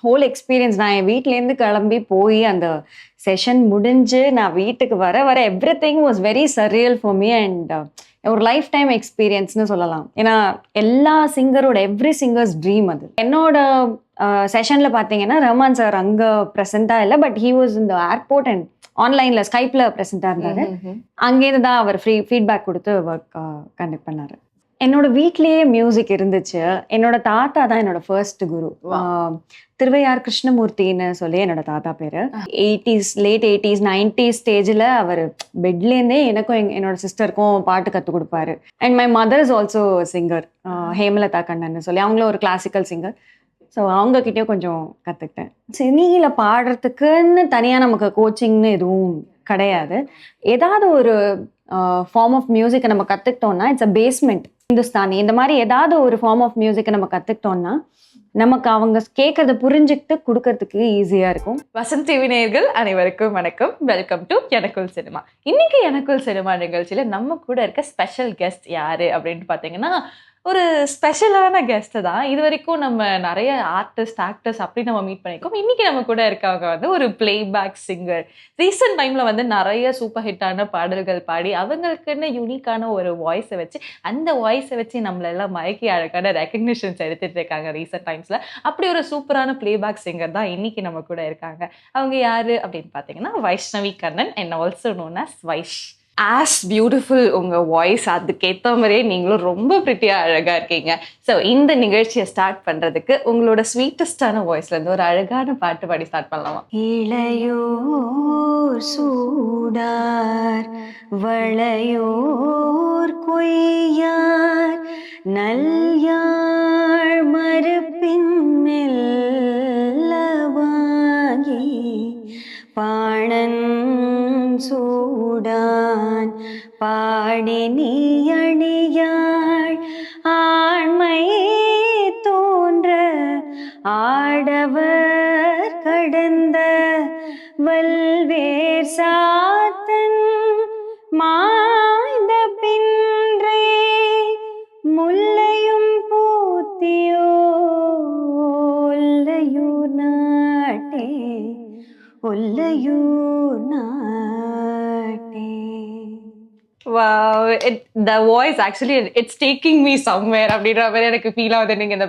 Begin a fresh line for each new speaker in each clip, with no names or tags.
Whole experience நான் என் வீட்லேருந்து கிளம்பி போய் அந்த செஷன் முடிஞ்சு நான் வீட்டுக்கு வர வர every thing was very surreal for me and ஒரு லைஃப் டைம் எக்ஸ்பீரியன்ஸ்னு சொல்லலாம். ஏன்னா எல்லா சிங்கரோட எவ்ரி சிங்கர்ஸ் ட்ரீம் அது. என்னோட செஷனில் பார்த்தீங்கன்னா ரஹ்மான் சார் அங்கே ப்ரெசென்ட்டாக இல்லை, பட் ஹீ வாஸ் இந்த ஏர்போர்ட் அண்ட் ஆன்லைனில் ஸ்கைப்பில் ப்ரெசென்ட்டாக இருந்தார். அங்கேருந்து தான் அவர் ஃபீட்பேக் கொடுத்து ஒர்க் கண்டக்ட் பண்ணார். என்னோட வீட்லேயே மியூசிக் இருந்துச்சு. என்னோட தாத்தா தான் என்னோட ஃபர்ஸ்ட் குரு. திருவையார் கிருஷ்ணமூர்த்தின்னு சொல்லி என்னோட தாத்தா பேரு. லேட் 80s 90s ஸ்டேஜில் அவர் பெட்லேருந்தே எனக்கும் என்னோட சிஸ்டருக்கும் பாட்டு கற்றுக் கொடுப்பாரு. And my mother is also singer, Hemalatha Kannan சொல்லி அவங்களும் ஒரு கிளாசிக்கல் சிங்கர். ஸோ அவங்கக்கிட்டேயும் கொஞ்சம் கற்றுக்கிட்டேன். சினியில் பாடுறதுக்குன்னு தனியாக நமக்கு கோச்சிங்னு எதுவும் கிடையாது. ஏதாவது ஒரு ஃபார்ம் ஆஃப் மியூசிக்கை நம்ம கற்றுக்கிட்டோம்னா இட்ஸ் அ பேஸ்மெண்ட். இந்துஸ்தானி இந்த மாதிரி ஏதாவது ஒரு ஃபார்ம் ஆஃப் மியூசிக்கை நம்ம கற்றுக்கிட்டோம்னா நமக்கு அவங்க கேட்கறத புரிஞ்சுக்கிட்டு கொடுக்கறதுக்கு ஈஸியாக இருக்கும்.
வசந்த் டிவி நேயர்கள் அனைவருக்கும் வணக்கம். வெல்கம் டு எனக்குள் சினிமா. இன்னைக்கு எனக்குள் சினிமா நிகழ்ச்சியில் நம்ம கூட இருக்க ஸ்பெஷல் கெஸ்ட் யாரு அப்படின்னு பார்த்தீங்கன்னா ஒரு ஸ்பெஷலான கெஸ்ட்டு தான். இது வரைக்கும் நம்ம நிறைய ஆக்டர்ஸ் அப்படி நம்ம மீட் பண்ணியிருக்கோம். இன்றைக்கி நம்ம கூட இருக்கவங்க வந்து ஒரு பிளேபேக் சிங்கர். ரீசெண்ட் டைமில் வந்து நிறைய சூப்பர் ஹிட்டான பாடல்கள் பாடி அவங்களுக்குன்னு யூனிக்கான ஒரு வாய்ஸை வச்சு அந்த வாய்ஸை வச்சு நம்மளெல்லாம் மயக்கி அழகான ரெக்கக்னிஷன்ஸ் எடுத்துகிட்டு இருக்காங்க ரீசெண்ட் டைம்ஸில். அப்படி ஒரு சூப்பரான பிளேபேக் சிங்கர் தான் இன்றைக்கி நம்ம கூட இருக்காங்க. அவங்க யார் அப்படின்னு பார்த்தீங்கன்னா Vaishnavi Kannan and also known as Vaish. As beautiful உங்கள் வாய்ஸ், அதுக்கேற்ற மாதிரியே நீங்களும் ரொம்ப ப்ரிட்டியாக அழகாக இருக்கீங்க. ஸோ இந்த நிகழ்ச்சியை ஸ்டார்ட் பண்ணுறதுக்கு உங்களோட ஸ்வீட்டஸ்டான வாய்ஸ்லேருந்து ஒரு அழகான பாட்டு பாடி ஸ்டார்ட் பண்ணலாமா?
இளையோர் சூடார் வளையோர் கொய்யார் நல்யாழ் மறுப்பின் மெல்லவாகி பாணன் சூடான் பாடி நீ அணியாள் ஆண்மை தோன்ற ஆடவர் கடந்த வல்வேர் சாத்தன் மாய்ந்த பின்றே முல்லையும் பூத்தியோ Ollaiyur நாட்டே Ollaiyur நாட்டே.
Wow, the voice actually it's taking me somewhere அப்படின்ற மாதிரி எனக்கு ஃபீல் ஆகுது. நீங்க இந்த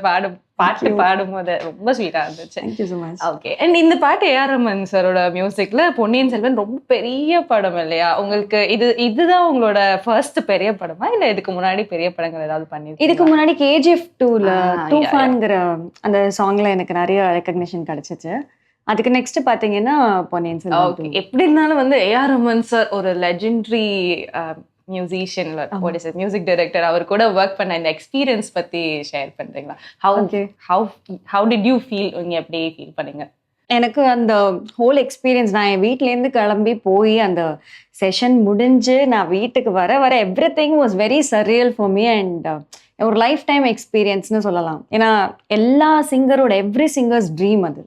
பாட்டு பாடும்போது ரொம்ப ஸ்வீட்டா இருந்துச்சு.
Thank you so much.
Okay. And இந்த பாட்டு ஏஆர் ரஹ்மான் சாரோட மியூசிக்ல பொன்னியின் செல்வன் ரொம்ப பெரிய படம் இல்லையா? உங்களுக்கு இதுதான் உங்களோட ஃபர்ஸ்ட் பெரிய படமா இல்ல இதுக்கு முன்னாடி பெரிய படங்கள் ஏதாவது பண்ணி?
இதுக்கு முன்னாடி KGF 2ல தூஃபான்ங்கிற அந்த சாங்ல எனக்கு நிறைய ரெக்கக்னிஷன் கிடைச்சிச்சு. அதுக்கு நெக்ஸ்ட் பாத்தீங்கன்னா பொன்னியின் செல்வன்.
எப்படி இருந்தாலும் வந்து ஏஆர் ரஹ்மான் சார் ஒரு லெஜெண்டரி மியூசிஷியன், மியூசிக் டைரக்டர். அவர் கூட ஒர்க் பண்ண இந்த எக்ஸ்பீரியன்ஸ் பத்தி ஷேர் பண்றீங்களா? how did you feel? நீங்க எப்படி ஃபீல் பண்ணீங்க?
எனக்கு அந்த ஹோல் எக்ஸ்பீரியன்ஸ் நான் என் வீட்லேருந்து கிளம்பி போய் அந்த செஷன் முடிஞ்சு நான் வீட்டுக்கு வர வர every thing was very surreal for me and ஒரு லைஃப் டைம் எக்ஸ்பீரியன்ஸ்னு சொல்லலாம். ஏன்னா எல்லா சிங்கரோட எவ்ரி சிங்கர்ஸ் ட்ரீம் அது.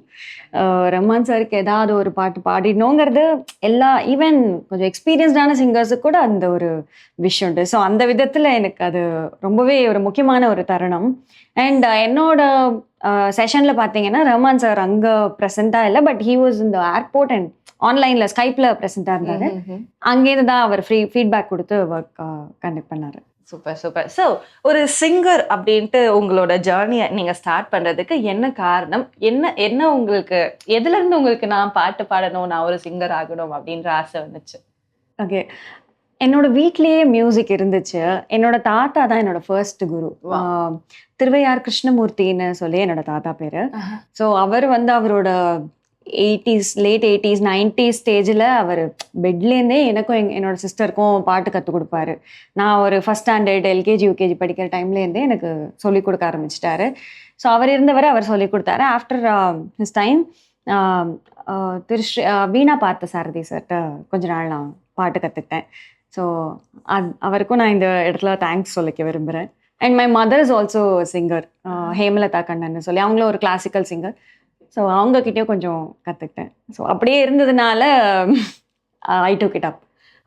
ரஹ்மான் சாருக்கு ஏதாவது ஒரு பாட்டு பாடிடணுங்கிறது ஈவன் கொஞ்சம் எக்ஸ்பீரியன்ஸ்டான சிங்கர்ஸுக்கு கூட அந்த ஒரு விஷயம் உண்டு. ஸோ அந்த விதத்தில் எனக்கு அது ரொம்பவே ஒரு முக்கியமான ஒரு தருணம். அண்ட் என்னோட செஷனில் பார்த்தீங்கன்னா ரஹ்மான் சார் அங்கே ப்ரெசென்ட்டாக இல்லை, பட் ஹீ வாஸ் இந்த ஏர்போர்ட் அண்ட் ஆன்லைனில் ஸ்கைப்பில் ப்ரெசென்ட்டாக இருந்தார். அங்கேருந்து தான் அவர் ஃபீட்பேக் கொடுத்து ஒர்க் கண்டக்ட் பண்ணார்.
Super super. ஸோ ஒரு சிங்கர் அப்படின்ட்டு உங்களோட ஜேர்னியை நீங்கள் ஸ்டார்ட் பண்ணுறதுக்கு என்ன காரணம்? என்ன உங்களுக்கு எதுலேருந்து உங்களுக்கு நான் பாட்டு பாடணும், நான் ஒரு சிங்கர் ஆகணும் அப்படின்ற ஆசை வந்துச்சு?
ஓகே, என்னோட வீட்லேயே மியூசிக் இருந்துச்சு. என்னோட தாத்தா தான் என்னோட ஃபர்ஸ்ட் குரு. திருவையார் கிருஷ்ணமூர்த்தின்னு சொல்லி என்னோட தாத்தா பேரு. ஸோ அவர் வந்து அவரோட லேட் 80s 90s ஸ்டேஜில் அவர் பெட்லேருந்தே எனக்கும் என்னோட சிஸ்டருக்கும் பாட்டு கற்றுக் கொடுப்பாரு. நான் ஒரு ஃபஸ்ட் ஸ்டாண்டர்ட் LKG UKG படிக்கிற டைம்லேருந்தே எனக்கு சொல்லிக் கொடுக்க ஆரம்பிச்சிட்டாரு. ஸோ அவர் இருந்தவரை அவர் சொல்லிக் கொடுத்தாரு. ஆஃப்டர் ஹிஸ் டைம் வீணா பார்த்த சாரதி சார்கிட்ட கொஞ்ச நாள் நான் பாட்டு கற்றுக்கிட்டேன். ஸோ அவருக்கும் நான் இந்த இடத்துல தேங்க்ஸ் சொல்லிக்க விரும்புகிறேன். And my mother is also singer, Hemalatha Kannan சொல்லி அவங்களும் ஒரு கிளாசிக்கல் சிங்கர். ஸோ அவங்கக்கிட்டேயும் கொஞ்சம் கற்றுக்கிட்டேன். ஸோ அப்படியே இருந்ததுனால ஐ டுக் இட் அப்.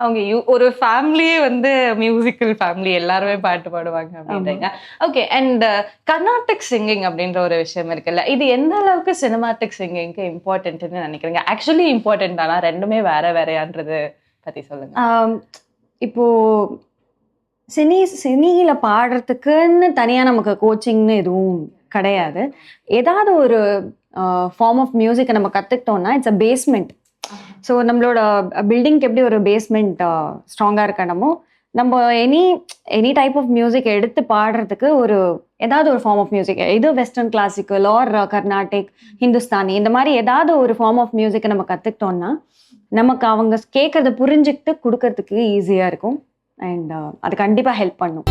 அவங்க ஒரு ஃபேமிலியே வந்து மியூசிக்கல் ஃபேமிலி, எல்லாருமே பாட்டு பாடுவாங்க அப்படின்றீங்க. ஓகே, அண்ட் கர்நாடிக் சிங்கிங் அப்படின்ற ஒரு விஷயம் இருக்குல்ல, இது எந்த அளவுக்கு சினிமாட்டிக் சிங்கிங்க்கு இம்பார்ட்டன்ட்னு நினைக்கிறீங்க? ஆக்சுவலி இம்பார்ட்டன்ட் தானா? ரெண்டுமே வேற வேறையான்றது பத்தி சொல்லுங்க.
இப்போ சினியில பாடுறதுக்குன்னு தனியா நமக்கு கோச்சிங்னு எதுவும் கிடையாது. ஏதாவது ஒரு ஃபார்ம் ஆஃப் மியூசிக்கை நம்ம கத்துக்கிட்டோம்னா இட்ஸ் அ பேஸ்மெண்ட். ஸோ நம்மளோட பில்டிங்க்கு எப்படி ஒரு பேஸ்மெண்ட் ஸ்ட்ராங்கா இருக்கணுமோ, நம்ம எனி டைப் ஆஃப் மியூசிக் எடுத்து பாடுறதுக்கு ஏதாவது ஒரு ஃபார்ம் ஆஃப் மியூசிக், இது western classical or Carnatic, Hindustani, இந்த மாதிரி ஏதாவது ஒரு ஃபார்ம் ஆஃப் மியூசிக்கை நம்ம கத்துக்கிட்டோம்னா நமக்கு அவங்க கேட்கறத புரிஞ்சுக்கிட்டு கொடுக்கறதுக்கு ஈஸியா இருக்கும். அண்ட் அது கண்டிப்பா ஹெல்ப் பண்ணும்.